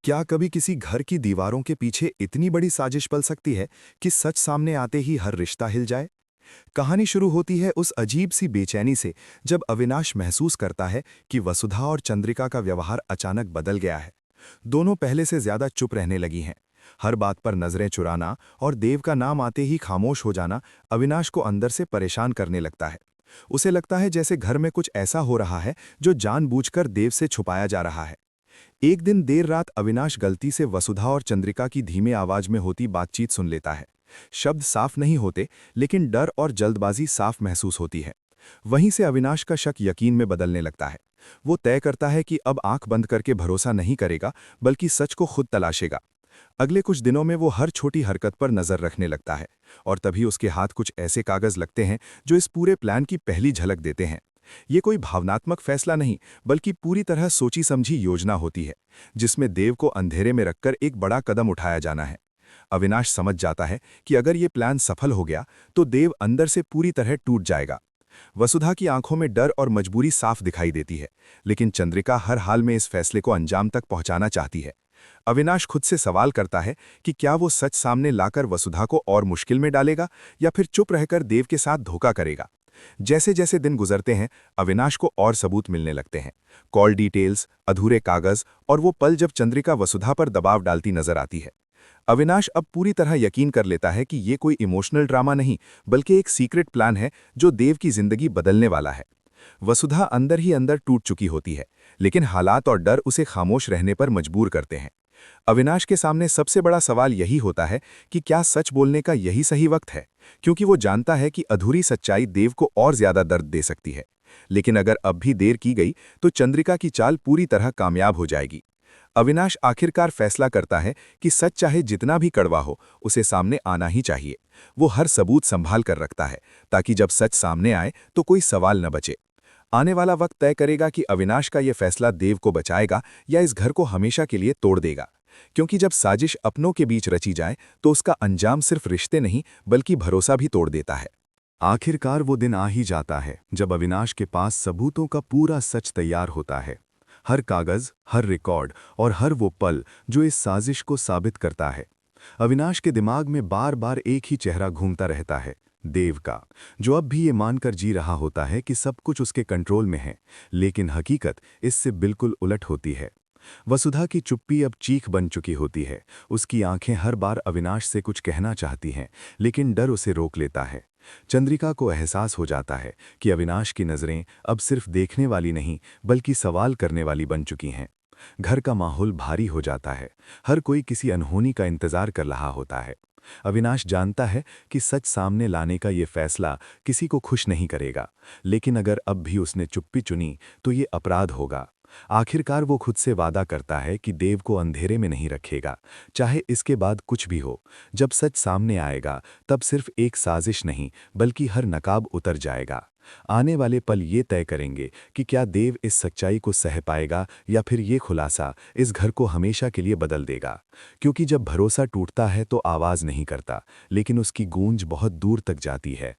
क्या कभी किसी घर की दीवारों के पीछे इतनी बड़ी साजिश पल सकती है कि सच सामने आते ही हर रिश्ता हिल जाए? कहानी शुरू होती है उस अजीब सी बेचैनी से, जब अविनाश महसूस करता है कि वसुधा और चंद्रिका का व्यवहार अचानक बदल गया है। दोनों पहले से ज्यादा चुप रहने लगी हैं। हर बात पर नजरें चुराना और देव का नाम आते ही खामोश हो जाना अविनाश को अंदर से परेशान करने लगता है। उसे लगता है जैसे घर में कुछ ऐसा हो रहा है जो जानबूझकर देव से छुपाया जा रहा है। एक दिन देर रात अविनाश गलती से वसुधा और चंद्रिका की धीमे आवाज में होती बातचीत सुन लेता है। शब्द साफ नहीं होते, लेकिन डर और जल्दबाजी साफ महसूस होती है। वहीं से अविनाश का शक यकीन में बदलने लगता है। वो तय करता है कि अब आंख बंद करके भरोसा नहीं करेगा, बल्कि सच को खुद तलाशेगा। अगले कुछ दिनों में वो हर छोटी हरकत पर नजर रखने लगता है, और तभी उसके हाथ कुछ ऐसे कागज लगते हैं जो इस पूरे प्लान की पहली झलक देते हैं। ये कोई भावनात्मक फैसला नहीं, बल्कि पूरी तरह सोची समझी योजना होती है, जिसमें देव को अंधेरे में रखकर एक बड़ा कदम उठाया जाना है। अविनाश समझ जाता है कि अगर ये प्लान सफल हो गया तो देव अंदर से पूरी तरह टूट जाएगा। वसुधा की आंखों में डर और मजबूरी साफ दिखाई देती है, लेकिन चंद्रिका हर हाल में इस फैसले को अंजाम तक पहुंचाना चाहती है। अविनाश खुद से सवाल करता है कि क्या वो सच सामने लाकर वसुधा को और मुश्किल में डालेगा, या फिर चुप रहकर देव के साथ धोखा करेगा। जैसे जैसे दिन गुजरते हैं, अविनाश को और सबूत मिलने लगते हैं। कॉल डिटेल्स, अधूरे कागज और वो पल जब चंद्रिका वसुधा पर दबाव डालती नजर आती है। अविनाश अब पूरी तरह यकीन कर लेता है कि ये कोई इमोशनल ड्रामा नहीं, बल्कि एक सीक्रेट प्लान है जो देव की जिंदगी बदलने वाला है। वसुधा अंदर ही अंदर टूट चुकी होती है, लेकिन हालात और डर उसे खामोश रहने पर मजबूर करते हैं। अविनाश के सामने सबसे बड़ा सवाल यही होता है कि क्या सच बोलने का यही सही वक्त है, क्योंकि वो जानता है कि अधूरी सच्चाई देव को और ज्यादा दर्द दे सकती है। लेकिन अगर अब भी देर की गई तो चंद्रिका की चाल पूरी तरह कामयाब हो जाएगी। अविनाश आखिरकार फैसला करता है कि सच चाहे जितना भी कड़वा हो, उसे सामने आना ही चाहिए। वो हर सबूत संभाल कर रखता है, ताकि जब सच सामने आए तो कोई सवाल न बचे। आने वाला वक्त तय करेगा कि अविनाश का यह फैसला देव को बचाएगा या इस घर को हमेशा के लिए तोड़ देगा। क्योंकि जब साजिश अपनों के बीच रची जाए तो उसका अंजाम सिर्फ रिश्ते नहीं, बल्कि भरोसा भी तोड़ देता है। आखिरकार वो दिन आ ही जाता है जब अविनाश के पास सबूतों का पूरा सच तैयार होता है। हर कागज, हर रिकॉर्ड और हर वो पल जो इस साजिश को साबित करता है। अविनाश के दिमाग में बार बार एक ही चेहरा घूमता रहता है, देव का, जो अब भी ये मानकर जी रहा होता है कि सब कुछ उसके कंट्रोल में है। लेकिन हकीकत इससे बिल्कुल उलट होती है। वसुधा की चुप्पी अब चीख बन चुकी होती है। उसकी आंखें हर बार अविनाश से कुछ कहना चाहती हैं, लेकिन डर उसे रोक लेता है। चंद्रिका को एहसास हो जाता है कि अविनाश की नज़रें अब सिर्फ देखने वाली नहीं, बल्कि सवाल करने वाली बन चुकी हैं। घर का माहौल भारी हो जाता है। हर कोई किसी अनहोनी का इंतजार कर रहा होता है। अविनाश जानता है कि सच सामने लाने का ये फैसला किसी को खुश नहीं करेगा, लेकिन अगर अब भी उसने चुप्पी चुनी तो ये अपराध होगा। आखिरकार वो खुद से वादा करता है कि देव को अंधेरे में नहीं रखेगा, चाहे इसके बाद कुछ भी हो। जब सच सामने आएगा तब सिर्फ एक साजिश नहीं, बल्कि हर नकाब उतर जाएगा। आने वाले पल ये तय करेंगे कि क्या देव इस सच्चाई को सह पाएगा, या फिर ये खुलासा इस घर को हमेशा के लिए बदल देगा। क्योंकि जब भरोसा टूटता है तो आवाज़ नहीं करता, लेकिन उसकी गूंज बहुत दूर तक जाती है।